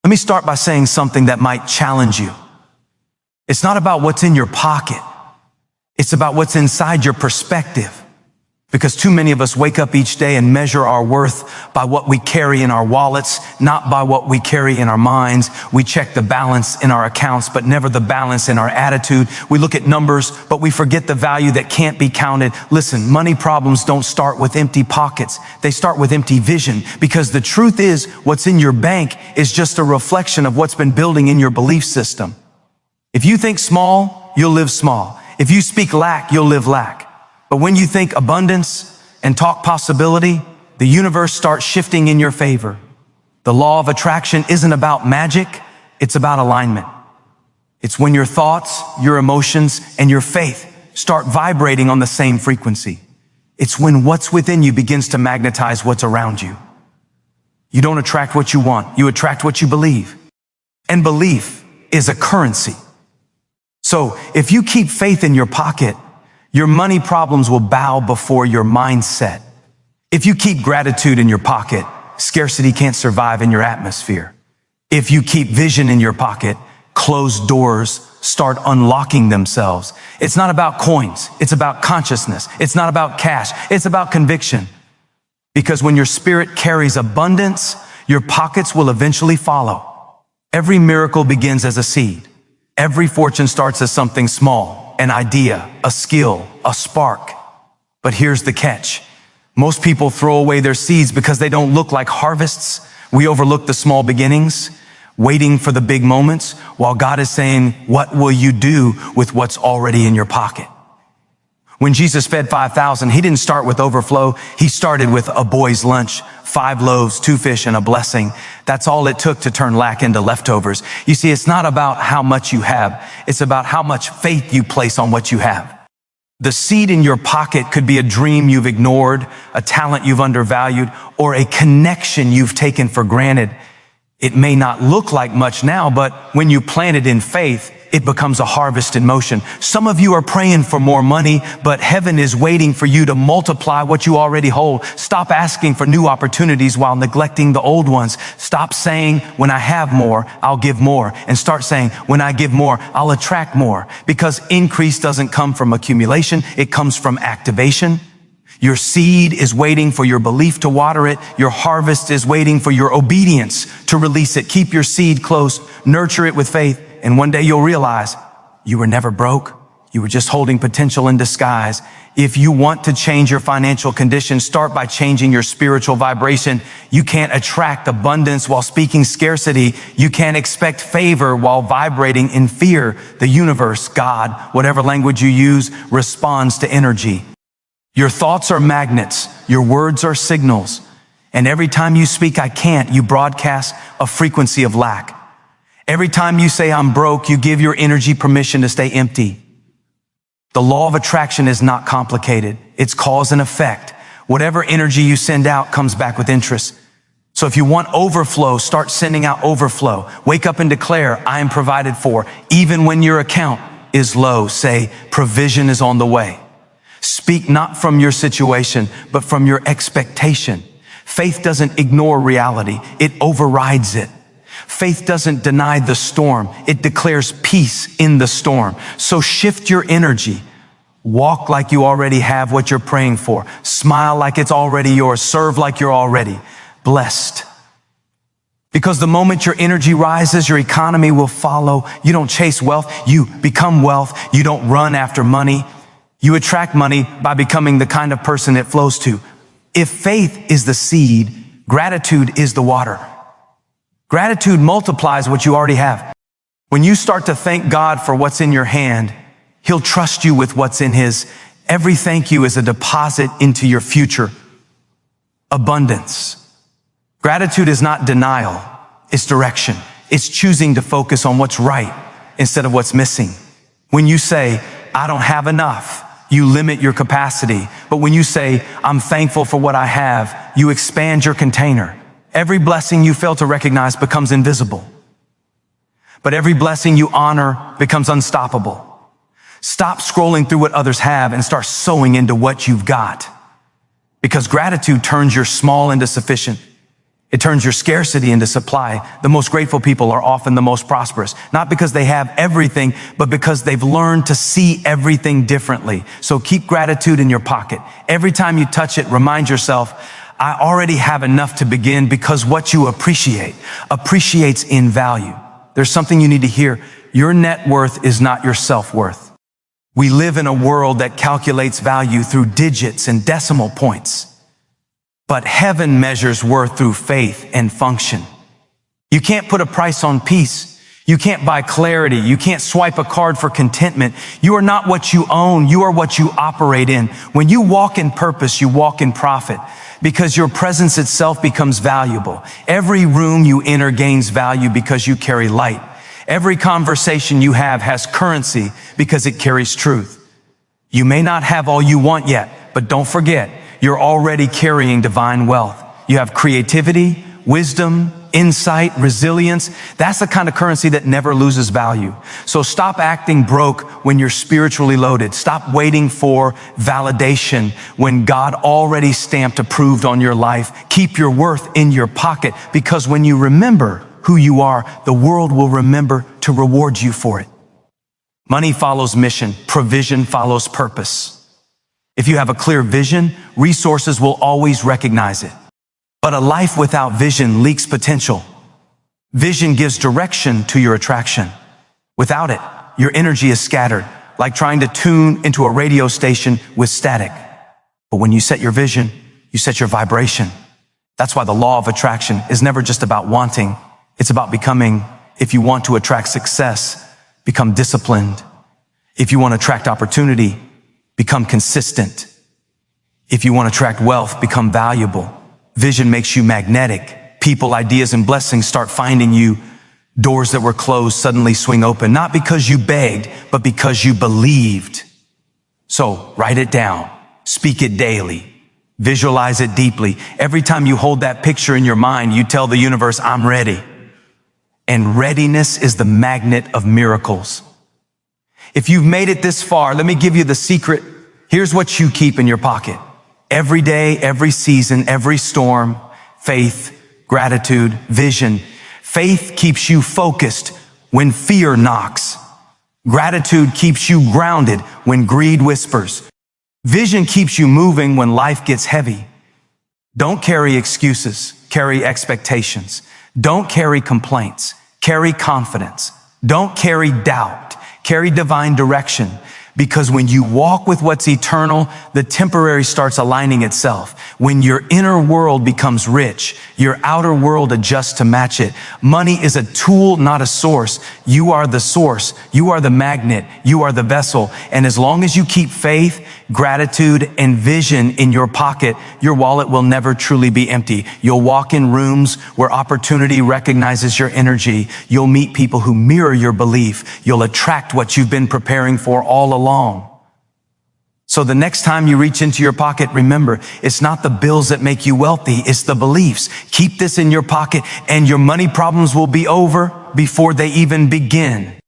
Let me start by saying something that might challenge you. It's not about what's in your pocket. It's about what's inside your perspective. Because too many of us wake up each day and measure our worth by what we carry in our wallets, not by what we carry in our minds. We check the balance in our accounts, but never the balance in our attitude. We look at numbers, but we forget the value that can't be counted. Listen, money problems don't start with empty pockets. They start with empty vision, because the truth is what's in your bank is just a reflection of what's been building in your belief system. If you think small, you'll live small. If you speak lack, you'll live lack. But when you think abundance and talk possibility, the universe starts shifting in your favor. The law of attraction isn't about magic, it's about alignment. It's when your thoughts, your emotions, and your faith start vibrating on the same frequency. It's when what's within you begins to magnetize what's around you. You don't attract what you want, you attract what you believe. And belief is a currency. So if you keep faith in your pocket, your money problems will bow before your mindset. If you keep gratitude in your pocket, scarcity can't survive in your atmosphere. If you keep vision in your pocket, closed doors start unlocking themselves. It's not about coins. It's about consciousness. It's not about cash. It's about conviction. Because when your spirit carries abundance, your pockets will eventually follow. Every miracle begins as a seed. Every fortune starts as something small. An idea, a skill, a spark. But here's the catch. Most people throw away their seeds because they don't look like harvests. We overlook the small beginnings, waiting for the big moments, while God is saying, what will you do with what's already in your pocket? When Jesus fed 5,000, he didn't start with overflow. He started with a boy's lunch, 5 loaves, 2 fish, and a blessing. That's all it took to turn lack into leftovers. You see, it's not about how much you have. It's about how much faith you place on what you have. The seed in your pocket could be a dream you've ignored, a talent you've undervalued, or a connection you've taken for granted. It may not look like much now, but when you plant it in faith, it becomes a harvest in motion. Some of you are praying for more money, but heaven is waiting for you to multiply what you already hold. Stop asking for new opportunities while neglecting the old ones. Stop saying, when I have more, I'll give more. And start saying, when I give more, I'll attract more. Because increase doesn't come from accumulation, it comes from activation. Your seed is waiting for your belief to water it. Your harvest is waiting for your obedience to release it. Keep your seed close, nurture it with faith. And one day you'll realize you were never broke. You were just holding potential in disguise. If you want to change your financial condition, start by changing your spiritual vibration. You can't attract abundance while speaking scarcity. You can't expect favor while vibrating in fear. The universe, God, whatever language you use, responds to energy. Your thoughts are magnets. Your words are signals. And every time you speak, I can't, you broadcast a frequency of lack. Every time you say, I'm broke, you give your energy permission to stay empty. The law of attraction is not complicated. It's cause and effect. Whatever energy you send out comes back with interest. So if you want overflow, start sending out overflow. Wake up and declare, I am provided for. Even when your account is low, say, provision is on the way. Speak not from your situation, but from your expectation. Faith doesn't ignore reality. It overrides it. Faith doesn't deny the storm. It declares peace in the storm. So shift your energy. Walk like you already have what you're praying for. Smile like it's already yours. Serve like you're already blessed. Because the moment your energy rises, your economy will follow. You don't chase wealth. You become wealth. You don't run after money. You attract money by becoming the kind of person it flows to. If faith is the seed, gratitude is the water. Gratitude multiplies what you already have. When you start to thank God for what's in your hand, He'll trust you with what's in His. Every thank you is a deposit into your future. Abundance. Gratitude is not denial, it's direction. It's choosing to focus on what's right instead of what's missing. When you say, I don't have enough, you limit your capacity. But when you say, I'm thankful for what I have, you expand your container. Every blessing you fail to recognize becomes invisible. But every blessing you honor becomes unstoppable. Stop scrolling through what others have and start sowing into what you've got. Because gratitude turns your small into sufficient. It turns your scarcity into supply. The most grateful people are often the most prosperous, not because they have everything, but because they've learned to see everything differently. So keep gratitude in your pocket. Every time you touch it, remind yourself, I already have enough to begin, because what you appreciate appreciates in value. There's something you need to hear. Your net worth is not your self-worth. We live in a world that calculates value through digits and decimal points. But heaven measures worth through faith and function. You can't put a price on peace. You can't buy clarity. You can't swipe a card for contentment. You are not what you own. You are what you operate in. When you walk in purpose, you walk in profit, because your presence itself becomes valuable. Every room you enter gains value because you carry light. Every conversation you have has currency because it carries truth. You may not have all you want yet, but don't forget, you're already carrying divine wealth. You have creativity, wisdom, insight, resilience. That's the kind of currency that never loses value. So stop acting broke when you're spiritually loaded. Stop waiting for validation when God already stamped approved on your life. Keep your worth in your pocket, because when you remember who you are, the world will remember to reward you for it. Money follows mission. Provision follows purpose. If you have a clear vision, resources will always recognize it. But a life without vision leaks potential. Vision gives direction to your attraction. Without it, your energy is scattered, like trying to tune into a radio station with static. But when you set your vision, you set your vibration. That's why the law of attraction is never just about wanting. It's about becoming. If you want to attract success, become disciplined. If you want to attract opportunity, become consistent. If you want to attract wealth, become valuable. Vision makes you magnetic. People, ideas, and blessings start finding you. Doors that were closed suddenly swing open, not because you begged, but because you believed. So write it down. Speak it daily. Visualize it deeply. Every time you hold that picture in your mind, you tell the universe, I'm ready. And readiness is the magnet of miracles. If you've made it this far, let me give you the secret. Here's what you keep in your pocket. Every day, every season, every storm: faith, gratitude, vision. Faith keeps you focused when fear knocks. Gratitude keeps you grounded when greed whispers. Vision keeps you moving when life gets heavy. Don't carry excuses, carry expectations. Don't carry complaints, carry confidence. Don't carry doubt, carry divine direction. Because when you walk with what's eternal, the temporary starts aligning itself. When your inner world becomes rich, your outer world adjusts to match it. Money is a tool, not a source. You are the source. You are the magnet. You are the vessel. And as long as you keep faith, gratitude, and vision in your pocket, your wallet will never truly be empty. You'll walk in rooms where opportunity recognizes your energy. You'll meet people who mirror your belief. You'll attract what you've been preparing for all along. So the next time you reach into your pocket, remember, it's not the bills that make you wealthy, it's the beliefs. Keep this in your pocket and your money problems will be over before they even begin.